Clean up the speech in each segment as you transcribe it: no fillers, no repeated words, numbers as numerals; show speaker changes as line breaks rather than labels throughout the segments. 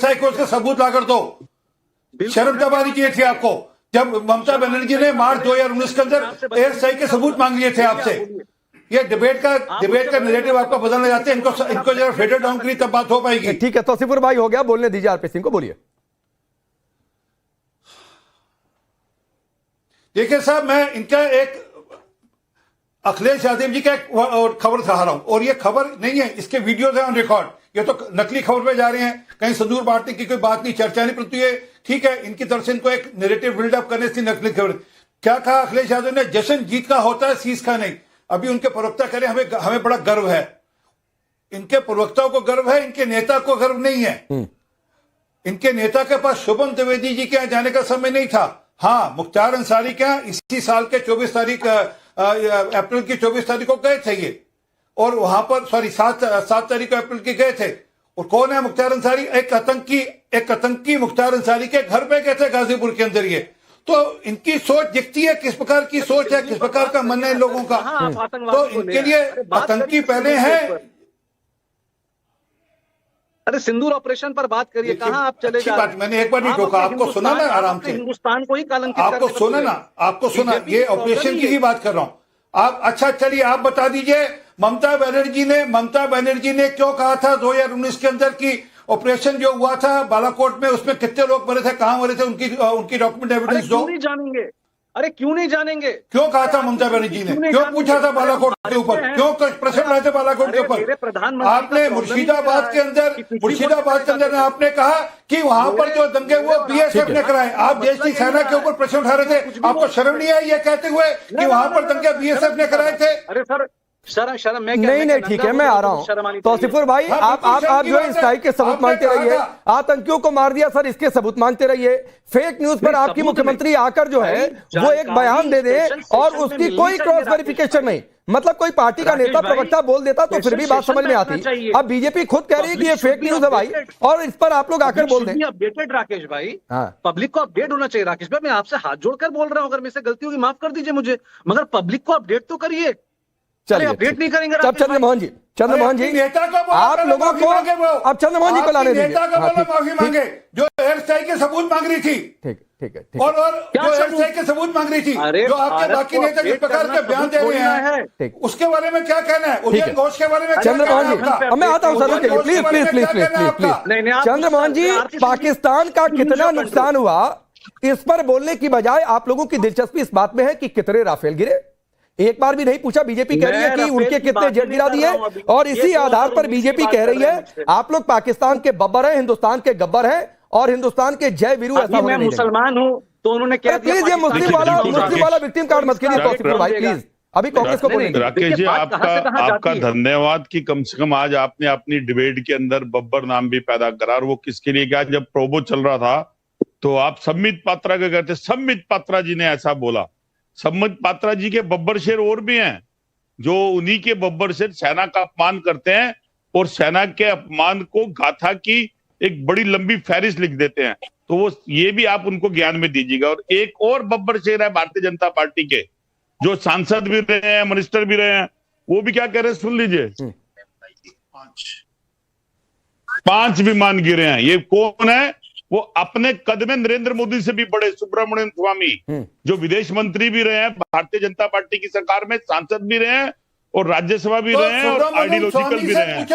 को उसका सबूत लाकर दो। शर्म तब आनी चाहिए थी आपको जब ममता बनर्जी ने मार्च 2019 के अंदर एयर स्ट्राइक के सबूत मांग लिए थे आपसे। ये डिबेट का नैरेटिव आपका बदलना चाहते हैं, इनको जरा फेडर डाउन करिए तब बात हो पाएगी।
ठीक है, तौसीफुर भाई हो गया, बोलने दीजिए आरपी सिंह को, बोलिए।
देखिए साहब, मैं इनका एक अखिलेश यादव जी का एक खबर दिखा रहा हूं, और ये खबर नहीं है, इसके वीडियोज है ऑन रिकॉर्ड। ये तो नकली खबर पे जा रहे हैं, कहीं संदूर बांटने की कोई बात नहीं, चर्चा नहीं, परंतु ये ठीक है, इनकी तरफ से इनको एक नैरेटिव बिल्डअप करने से नकली खबर। क्या कहा अखिलेश यादव ने? जश्न जीत का होता है, सीस का नहीं। अभी उनके प्रवक्ता कह रहे हैं हमें बड़ा गर्व है। इनके प्रवक्ताओं को गर्व है, इनके नेता को गर्व नहीं है। इनके नेता के पास शुभम द्विवेदी जी के यहाँ जाने का समय नहीं था। हाँ, मुख्तार अंसारी के यहाँ इसी साल के 24 तारीख अप्रैल की 24 तारीख को गए थे ये, और वहां पर 7 तारीख को अप्रैल की गए थे। और कौन है मुख्तार अंसारी? एक आतंकी मुख्तार अंसारी के घर पे गए थे गाजीपुर के अंदर। ये तो इनकी सोच दिखती है, किस प्रकार की सोच है, किस प्रकार का मन है इन लोगों का। तो इनके लिए आतंकी पहले हैं।
अरे सिंदूर ऑपरेशन पर बात करिए, कहां आप चले जा रहे हैं?
मैंने एक बार नहीं टोका, आपको सुना ना आराम से,
हिंदुस्तान को ही कलंकित
आपको सुना ना, आपको सुना, ये ऑपरेशन की ही बात कर रहा हूं। आप अच्छा चलिए आप बता दीजिए, ममता बनर्जी ने क्यों कहा था 2019 के अंदर की ऑपरेशन जो हुआ था बालाकोट में, उसमें कितने लोग मरे थे, कहां मरे थे, उनकी डॉक्यूमेंट एविडेंस दो।
नहीं जानेंगे? अरे क्यों नहीं जानेंगे?
क्यों कहा था ममता बनर्जी ने? क्यों पूछा था बालाकोट के ऊपर? क्यों प्रश्न उठाए थे बालाकोट के ऊपर? आपने मुर्शिदाबाद के अंदर आपने कहा कि वहां पर जो दंगे वो बीएसएफ ने कराए। आप देश की सेना के ऊपर प्रश्न उठा रहे थे। आपको शर्म नहीं आई ये कहते हुए कि वहां पर दंगे बीएसएफ ने कराए थे?
अरे सर, शर्म
नहीं, ठीक है, मैं आ रहा हूं। तौसीफुर भाई, आप जो है स्ट्राइक के सबूत मांगते रहिए, आतंकियों को मार दिया सर, इसके सबूत मांगते रहिए। फेक न्यूज पर आपकी मुख्यमंत्री आकर जो है वो एक बयान दे दे और उसकी कोई क्रॉस वेरिफिकेशन नहीं, मतलब कोई पार्टी का नेता प्रवक्ता बोल देता तो फिर भी बात समझ में आती। अब बीजेपी खुद कह रही है कि ये फेक न्यूज है भाई, और इस पर आप लोग आकर बोल दें।
अपडेटेड राकेश भाई, पब्लिक को अपडेट होना चाहिए। राकेश भाई, मैं आपसे हाथ जोड़कर बोल रहा हूं, अगर मेरे से गलती होगी माफ कर दीजिए मुझे, मगर पब्लिक को अपडेट तो करिए।
चलिए,
अपडेट नहीं करेंगे।
अब चंद्रमोहन जी आप लोगों को, अब चंद्रमोहन जी को लाने दीजिए।
माफी मांगे जो एयर स्ट्राइक के सबूत मांग रही थी।
ठीक है।
और जो एयर स्ट्राइक के सबूत मांग रही थी, जो आपके बाकी नेता जिस प्रकार के बयान दे रहे हैं, उसके बारे में क्या कहना है? उदयन घोष के बारे में
चंद्रमोहन जी, मैं आता हूं सर, प्लीज चंद्रमोहन जी, पाकिस्तान का कितना नुकसान हुआ इस पर बोलने की बजाय आप लोगों की दिलचस्पी इस बात में है कि कितने राफेल गिरे। एक बार भी नहीं पूछा। बीजेपी कह रही है कि उनके कितने जेट गिरा दिए, और इसी आधार पर बीजेपी कह रही है आप लोग पाकिस्तान के बब्बर हैं, हिंदुस्तान के गब्बर हैं, और हिंदुस्तान के जय वीरू। ऐसा
मैं मुसलमान हूं तो उन्होंने क्या दिया?
प्लीज ये मुस्लिम वाला विक्टिम कार्ड मत कीजिए तौसीफुर भाई, प्लीज। अभी कांग्रेस को बोलेंगे।
राकेश जी, आपका धन्यवाद कि कम से कम आज आपने अपनी डिबेट के अंदर बब्बर नाम भी पैदा करा। और वो किसके लिए क्या? जब प्रोबो चल रहा था तो आप सम्मित पात्रा का कहते, सम्मित पात्रा जी ने ऐसा बोला। सम्मित पात्रा जी के बब्बर शेर और भी हैं, जो उन्हीं के बब्बर शेर सेना का अपमान करते हैं और सेना के अपमान को गाथा की एक बड़ी लंबी फहरिस्त लिख देते हैं। तो वो ये भी आप उनको ज्ञान में दीजिएगा। और एक और बब्बर शेर है भारतीय जनता पार्टी के, जो सांसद भी रहे हैं, मिनिस्टर भी रहे हैं, वो भी क्या कह रहे हैं सुन लीजिए। 5 विमान गिरे हैं। ये कौन है? वो अपने कद में नरेंद्र मोदी से भी बड़े सुब्रमण्यम स्वामी, जो विदेश मंत्री भी रहे हैं, भारतीय जनता पार्टी की सरकार में सांसद भी रहे हैं और राज्यसभा भी रहे हैं और आइडियोलॉजिकल भी रहे हैं।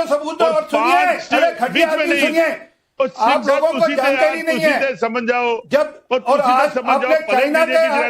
आप लोगों को जानकारी नहीं है,
समझ जाओ।
जब और आपने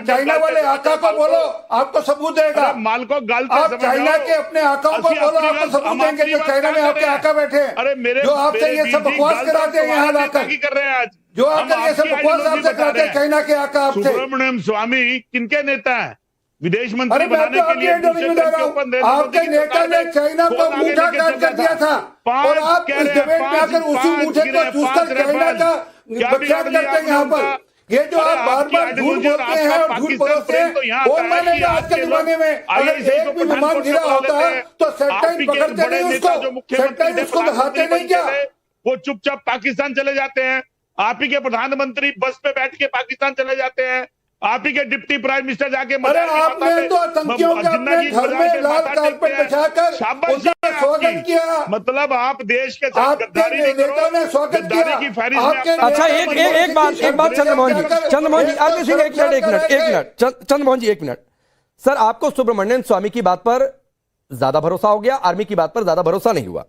चाइना वाले आका को बोलो, आपको सबूत देगा।
माल को गाल
आप चाइना के अपने आकाओं को बोलो, आपको सबूत देंगे जो चाइना में आपके आका बैठे हैं।
अरे मेरे
जो आपसे ये सब बकवास कराते हैं यहाँ लाकर,
कर रहे हैं आज
जो आकर ये सब बकवास आपसे कराते हैं चाइना के आका आपसे।
सुब्रमण्यम स्वामी किनके नेता है? विदेश मंत्री
अरे मैं तो आपके इंटरव्यू में दे रहा हूं, आपके नेता ने चाइना को मुठा काट कर दिया था, और आप इस डिबेट में आकर उसी मुठे को चूसकर चाइना का बख्शात करते हैं। यहाँ पर ये जो आप बार बार झूठ बोलते हैं और झूठ परोसते हैं, कौन मानेगा आज के जमाने में? अगर एक भी विमान गिरा होता है तो सेटेलाइट पकड़ते नहीं उसको, सेटेलाइट उसको दिखाते नहीं क्या?
वो चुपचाप पाकिस्तान चले जाते हैं। आप ही के प्रधानमंत्री बस पे बैठ के पाकिस्तान चले जाते हैं। आप ही के डिप्टी प्राइम मिनिस्टर जाके
अरे आपने तो आतंकियों के अपने घर में लाल कारपेट बिछाकर उनका स्वागत किया।
मतलब आप देश के
आपके नेता ने स्वागत किया।
की फहरिस्त में
अच्छा एक बात चंद्रमोहन जी आरपी सिंह एक मिनट चंद्रमोहन जी एक मिनट। सर आपको सुब्रमण्यम स्वामी की बात पर ज्यादा भरोसा हो गया, आर्मी की बात पर ज्यादा भरोसा नहीं हुआ,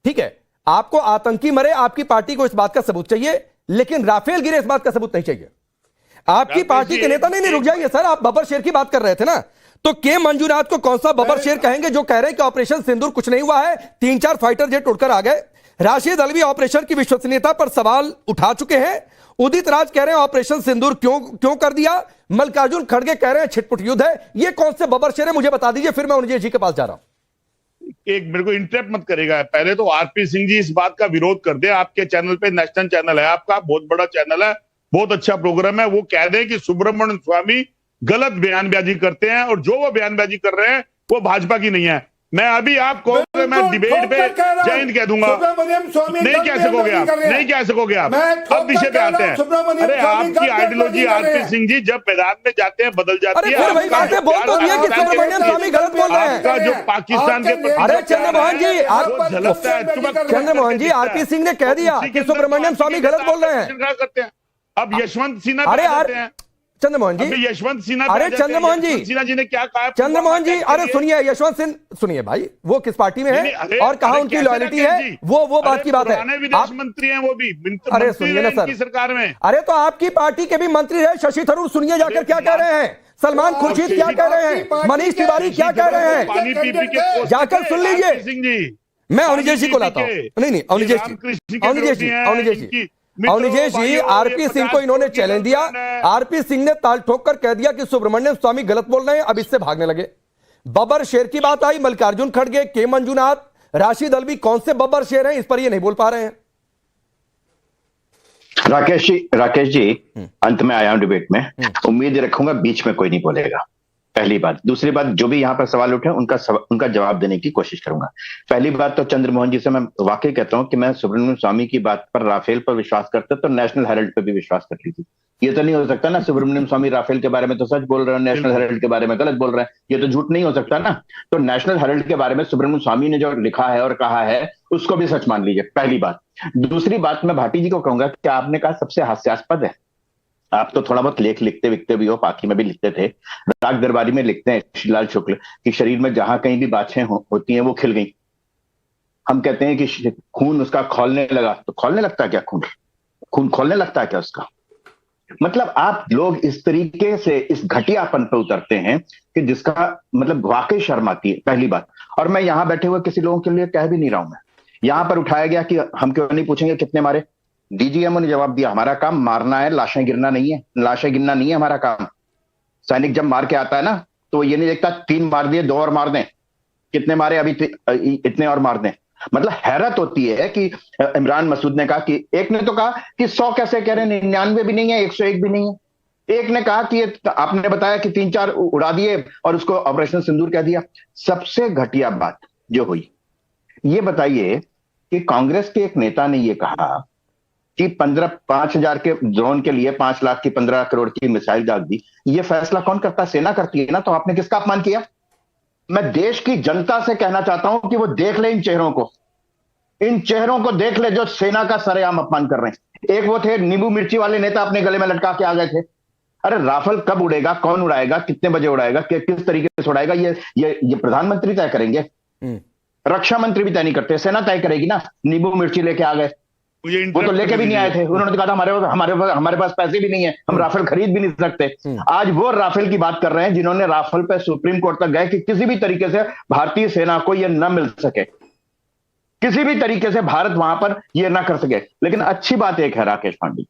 ठीक है। आपको आतंकी मरे, आपकी पार्टी को इस बात का सबूत चाहिए, लेकिन राफेल गिरे इस बात का सबूत नहीं चाहिए। आपकी पार्टी के नेता नहीं रुक जाइए सर, आप बब्बर शेर की बात कर रहे थे ना, तो के मंजूनाथ को कौन सा बब्बर शेर कहेंगे जो कह रहे हैं कि ऑपरेशन सिंदूर कुछ नहीं हुआ है, 3-4 फाइटर जेट उड़कर आ गए। राशिद अल्वी ऑपरेशन की विश्वसनीयता पर सवाल उठा चुके हैं। उदित राज कह रहे हैं ऑपरेशन सिंदूर क्यों कर दिया। मल्लिकार्जुन खड़गे कह रहे हैं छिटपुट युद्ध है। ये कौन से बब्बर शेर है मुझे बता दीजिए, फिर मैं उन्नीस जी के पास जा रहा हूं।
एक मेरे को इंटरप्ट मत करेगा, पहले तो आरपी सिंह जी इस बात का विरोध कर दे। आपके चैनल पे, नेशनल चैनल है आपका, बहुत बड़ा चैनल है, बहुत अच्छा प्रोग्राम है, वो कह रहे हैं कि सुब्रमण्यम स्वामी गलत बयानबाजी करते हैं और जो वो बयानबाजी कर रहे हैं वो भाजपा की नहीं है। मैं अभी आपको मैं डिबेट पे जय हिंद कह दूंगा, नहीं कह सकोगे आप, नहीं कह सकोगे आप। अब विषय पे आते हैं। अरे आपकी आइडियोलॉजी आरपी सिंह जी जब मैदान में जाते हैं बदल जाती है।
फिर वही बात है, बोल तो दिया कि सुब्रमण्यम स्वामी गलत बोल रहे हैं।
आपका जो पाकिस्तान के,
अरे चंद्रमोहन जी आरपी सिंह ने कह दिया कि सुब्रमण्यम स्वामी गलत बोल रहे हैं।
करते हैं अब यशवंत सिन्हा।
अरे चंद्रमोहन जी,
यशवंत सिन्हा,
अरे चंद्रमोहन
जी ने क्या कहा?
चंद्रमोहन जी अरे सुनिए, यशवंत सिंह सुनिए भाई, वो किस पार्टी में है और कहां उनकी लॉयल्टी है, वो बात की बात है।
विदेश मंत्री हैं वो भी,
अरे सुनिए ना सर,
सरकार में।
अरे तो आपकी पार्टी के भी मंत्री है शशि थरूर, सुनिए जाकर क्या कह रहे हैं। सलमान खुर्शीद क्या कह रहे हैं, मनीष तिवारी क्या कह रहे हैं,
पानी पी के
जाकर सुन लीजिए।
सिंह जी,
मैं अवनिजेश जी को लाता हूं। नहीं अवनिजेश जी आरपी सिंह को इन्होंने चैलेंज दिया, आरपी सिंह ने ताल ठोक कर कह दिया कि सुब्रमण्यम स्वामी गलत बोल रहे हैं, अब इससे भागने लगे। बब्बर शेर की बात आई, मल्लिकार्जुन खड़गे, के मंजूनाथ, राशिद अल्वी कौन से बब्बर शेर हैं, इस पर ये नहीं बोल पा रहे हैं।
राकेश जी अंत में आया हूं डिबेट में, उम्मीद रखूंगा बीच में कोई नहीं बोलेगा, पहली बात। दूसरी बात, जो भी यहां पर सवाल उठे उनका जवाब देने की कोशिश करूंगा। पहली बात तो चंद्रमोहन जी से मैं वाकई कहता हूं कि मैं सुब्रमण्यम स्वामी की बात पर, राफेल पर विश्वास करता तो नेशनल हेराल्ड पर भी विश्वास कर लीजिए। ये तो नहीं हो सकता ना, सुब्रमण्यम स्वामी राफेल के बारे में तो सच बोल रहे हैं, नेशनल हेराल्ड के बारे में गलत बोल रहे हैं, ये तो झूठ नहीं हो सकता ना। तो नेशनल हेराल्ड के बारे में सुब्रमण्यम स्वामी ने जो लिखा है और कहा है उसको भी सच मान लीजिए, पहली बात। दूसरी बात, मैं भाटी जी को कहूंगा कि आपने कहा सबसे हास्यास्पद है, आप तो थोड़ा बहुत लेख लिखते विकते भी हो, पाखी में भी लिखते थे, राग दरबारी में लिखते हैं शिवलाल शुक्ल कि शरीर में जहां कहीं भी बाछें होती हैं वो खिल गई। हम कहते हैं कि खून उसका खौलने लगा, तो खौलने लगता है क्या खून खोलने लगता है क्या उसका? मतलब आप लोग इस तरीके से इस घटियापन पर उतरते हैं कि जिसका मतलब वाकई शर्म आती है, पहली बात। और मैं यहां बैठे हुए किसी लोगों के लिए कह भी नहीं रहा हूं, मैं यहां पर उठाया गया कि हम क्यों नहीं पूछेंगे कितने मारे, डीजीएमओ ने जवाब दिया हमारा काम मारना है, लाशें गिरना नहीं है, लाशें गिनना नहीं है हमारा काम। सैनिक जब मार के आता है ना तो ये नहीं देखता 3 मार दिए 2 और मार दें, कितने मारे अभी इतने और मार दें। मतलब हैरत होती है कि इमरान मसूद ने कहा कि, एक ने तो कहा कि 100 कैसे कह रहे हैं, 99 भी नहीं है, 101 भी नहीं है। एक ने कहा कि आपने बताया कि 3-4 उड़ा दिए और उसको ऑपरेशन सिंदूर कह दिया। सबसे घटिया बात जो हुई, ये बताइए कि कांग्रेस के एक नेता ने ये कहा कि 5,000 के ड्रोन के लिए 5 लाख की 15 करोड़ की मिसाइल दाग दी। ये फैसला कौन करता? सेना करती है ना। तो आपने किसका अपमान किया? मैं देश की जनता से कहना चाहता हूं कि वो देख ले इन चेहरों को देख ले जो सेना का सरेआम अपमान कर रहे हैं। एक वो थे नींबू मिर्ची वाले नेता, अपने गले में लटका के आ गए थे। अरे राफेल कब उड़ेगा, कौन उड़ाएगा, कितने बजे उड़ाएगा, किस तरीके से उड़ाएगा, ये प्रधानमंत्री तय करेंगे, रक्षा मंत्री भी तय नहीं करते, सेना तय करेगी ना। नींबू मिर्ची लेके आ गए, वो तो लेके भी नहीं आए थे, उन्होंने तो कहा था हमारे पास पैसे भी नहीं है, हम राफेल खरीद भी नहीं सकते। आज वो राफेल की बात कर रहे हैं जिन्होंने राफेल पे सुप्रीम कोर्ट तक गए कि किसी भी तरीके से भारतीय सेना को यह न मिल सके, किसी भी तरीके से भारत वहां पर यह ना कर सके। लेकिन अच्छी बात एक है राकेश पांडे,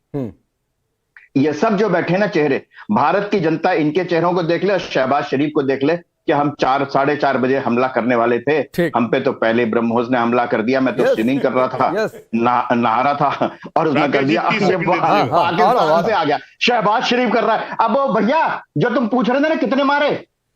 ये सब जो बैठे ना चेहरे, भारत की जनता इनके चेहरों को देख ले और शहबाज शरीफ को देख ले कि हम 4-4:30 बजे हमला करने वाले थे, हम पे तो पहले ब्रह्मोस ने हमला कर दिया, मैं तो स्विमिंग कर रहा था, नहा रहा था और उसने कर दिया, पाकिस्तान से आ गया, शहबाज शरीफ कर रहा है। अब भैया जो तुम पूछ रहे थे ना कितने मारे,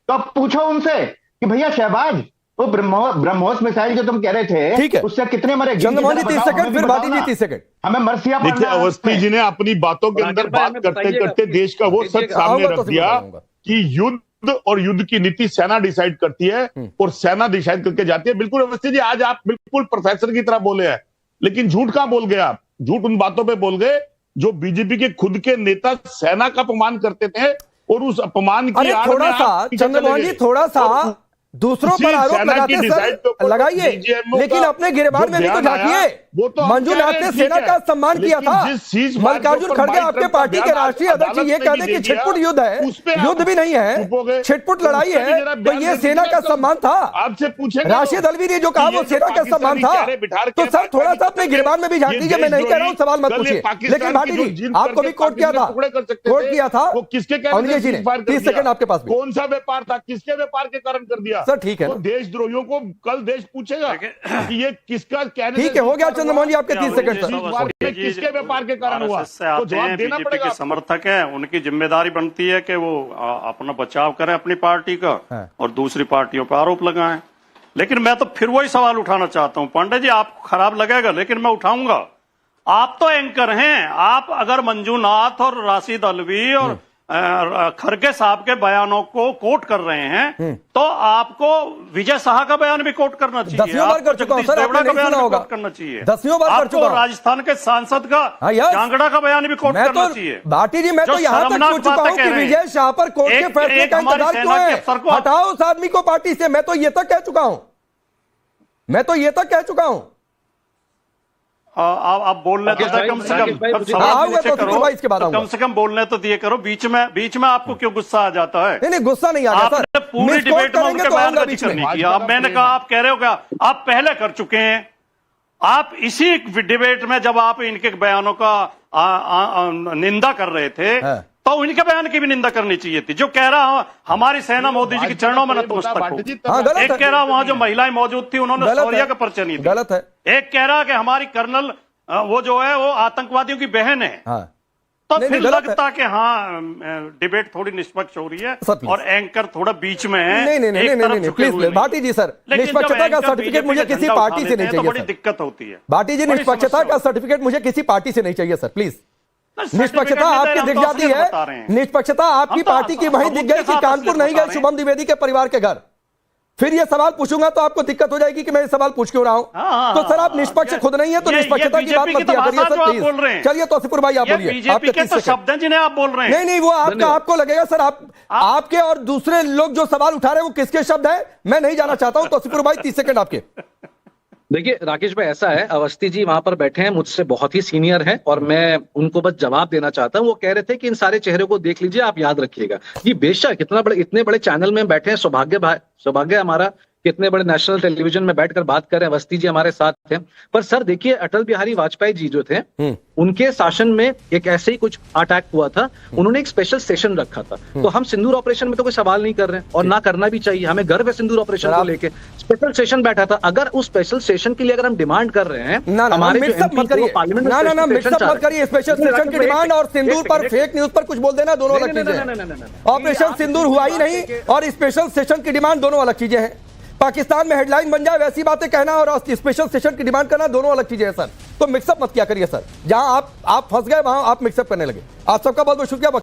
तो अब पूछो उनसे कि भैया शहबाज वो ब्रह्मोस मिसाइल जो तुम कह रहे थे,
ठीक है,
उससे कितने मरे?
चंद्रमोहन जी 30 सेकंड, फिर भाटी जी 30 सेकंड।
हमें मरसिया
देखिए, अवस्थी जी ने अपनी बातों के अंदर बात करते करते देश का वो सच सामने रख दिया कि युद्ध और युद्ध की नीति सेना डिसाइड करती है और सेना डिसाइड करके जाती है। बिल्कुल अवस्थी जी, आज आप बिल्कुल प्रोफेसर की तरह बोले हैं, लेकिन झूठ कहां बोल गए आप? झूठ उन बातों पे बोल गए जो बीजेपी के खुद के नेता सेना का अपमान करते थे, और उस अपमान की आड़ में
थोड़ा सा चंद्रमोहन जी, थोड़ा सा दूसरों पर आरोप लगाते सर लगाइए, लेकिन अपने गिरबान में भी तो झांकिए। मंजूनाथ ने सेना का सम्मान किया था। मल्लिकार्जुन खड़गे आपके पार्टी के राष्ट्रीय अध्यक्ष ये कहते कि छिटपुट युद्ध है, युद्ध भी नहीं है, छिटपुट लड़ाई है, तो ये सेना का सम्मान था।
आपसे पूछे
राशिद अल्वी ने जो कहा वो सेना का सम्मान था। तो सर थोड़ा सा अपने गिरबान में भी झांक दीजिए। मैं नहीं कह रहा हूँ, सवाल मत पूछिए, लेकिन भाटी जी आपको भी कोट किया था, कोट किया था
वो किसके
30 सेकंड आपके पास।
कौन सा व्यापार था, किसके व्यापार के कारण कर दिया
सर? ठीक है,
तो देशद्रोहियों को कल देश पूछेगा कि ये किसका कहने।
ठीक है, हो गया चंद्रमोहन जी आपके 30 सेकंड सर।
किसके व्यापार के कारण हुआ?
तो जवाब देना पड़ेगा। समर्थक हैं, उनकी जिम्मेदारी बनती है कि वो अपना बचाव करें अपनी पार्टी का और दूसरी पार्टियों पर आरोप लगाएं। लेकिन मैं तो फिर वही सवाल उठाना चाहता हूं पांडे जी, आपको खराब लगेगा लेकिन मैं उठाऊंगा। आप तो एंकर हैं, आप अगर मंजूनाथ और राशिद अल्वी और खड़गे साहब के बयानों को कोट कर रहे हैं तो आपको विजय शाह का बयान भी कोट करना चाहिए।
10वीं बार कर चुका हूं सर, आपने नहीं सुना होगा।
करना चाहिए
10वीं बार कर चुका हूं।
राजस्थान के सांसद का कांगड़ा का बयान भी कोट करना चाहिए।
भाटी जी मैं तो यहाँ तक पूछ चुका हूँ कि विजय शाह पर कोर्ट के फैसले का इंतजार क्यों है? हटाओ उस आदमी को पार्टी से। मैं तो ये तक कह चुका हूँ, मैं तो ये तक कह चुका हूँ।
आप बोलने तो कम से कम बोलने तो दिए करो। बीच में आपको क्यों गुस्सा आ जाता है?
नहीं गुस्सा नहीं आ जाता।
आपने पूरी डिबेट में उनके बयान का जिक्र नहीं किया। अब मैंने कहा आप कह रहे हो क्या, आप पहले कर चुके हैं। आप इसी डिबेट में जब आप इनके बयानों का निंदा कर रहे थे तो उनके बयान की भी निंदा करनी चाहिए थी। जो कह रहा हमारी सेना मोदी जी के चरणों में नतमस्तक हो, एक कह रहा वहां जो महिलाएं मौजूद थी उन्होंने शौर्य का परिचय नहीं दिया,
गलत है।
एक कह रहा कि हमारी कर्नल वो जो है वो आतंकवादियों की बहन है। तो फिर लगता कि हाँ डिबेट थोड़ी निष्पक्ष हो रही है और एंकर थोड़ा बीच में है।
नहीं प्लीज भाटी जी सर, निष्पक्षता का सर्टिफिकेट मुझे किसी पार्टी से नहीं चाहिए।
बड़ी दिक्कत होती है
भाटी जी, निष्पक्षता का सर्टिफिकेट मुझे किसी पार्टी से नहीं चाहिए सर, प्लीज। निष्पक्षता आपकी दिख जाती है, निष्पक्षता आपकी पार्टी की वहीं दिख गई कि कानपुर नहीं गए शुभम द्विवेदी के परिवार के घर। फिर ये सवाल पूछूंगा तो आपको दिक्कत हो जाएगी कि मैं ये सवाल पूछ क्यों रहा हूं। तो सर आप निष्पक्ष खुद नहीं है तो निष्पक्षता की बात मत किया करिए सर प्लीज। चलिए तौसीफुर भाई आप बोलिए, आपके 30
शब्द जिन्हें आप बोल रहे हैं।
नहीं वो आपको लगेगा सर, आपके और दूसरे लोग जो सवाल उठा रहे हैं वो किसके शब्द है मैं नहीं जाना चाहता हूं। तौसीफुर भाई 30 सेकंड आपके।
देखिए राकेश भाई, ऐसा है, अवस्थी जी वहां पर बैठे हैं, मुझसे बहुत ही सीनियर हैं और मैं उनको बस जवाब देना चाहता हूं। वो कह रहे थे कि इन सारे चेहरे को देख लीजिए, आप याद रखिएगा। ये बेशक इतने बड़े चैनल में बैठे हैं, सौभाग्य हमारा कितने बड़े नेशनल टेलीविजन में बैठकर बात कर रहे हैं। अवस्थी जी हमारे साथ थे, पर सर देखिए अटल बिहारी वाजपेयी जी जो थे उनके शासन में एक ऐसे ही कुछ अटैक हुआ था, उन्होंने एक स्पेशल सेशन रखा था। तो हम सिंदूर ऑपरेशन में तो कोई सवाल नहीं कर रहे हैं और ना करना भी चाहिए, हमें गर्व है सिंदूर ऑपरेशन को लेके। स्पेशल सेशन बैठा था, अगर उस स्पेशल सेशन के लिए अगर हम डिमांड कर रहे हैं हमारे
स्पेशल सेशन की डिमांड और सिंदूर पर फेक न्यूज पर कुछ बोल देना दोनों अलग चीजें हैं। ऑपरेशन सिंदूर हुआ ही नहीं और स्पेशल सेशन की डिमांड दोनों अलग चीजें हैं। पाकिस्तान में हेडलाइन बन जाए वैसी बातें कहना और स्पेशल सेशन की डिमांड करना दोनों अलग चीजें हैं सर। तो मिक्सअप मत किया करिए सर, जहां आप फंस गए वहां आप मिक्सअप करने लगे। आप सबका बहुत बहुत शुक्रिया।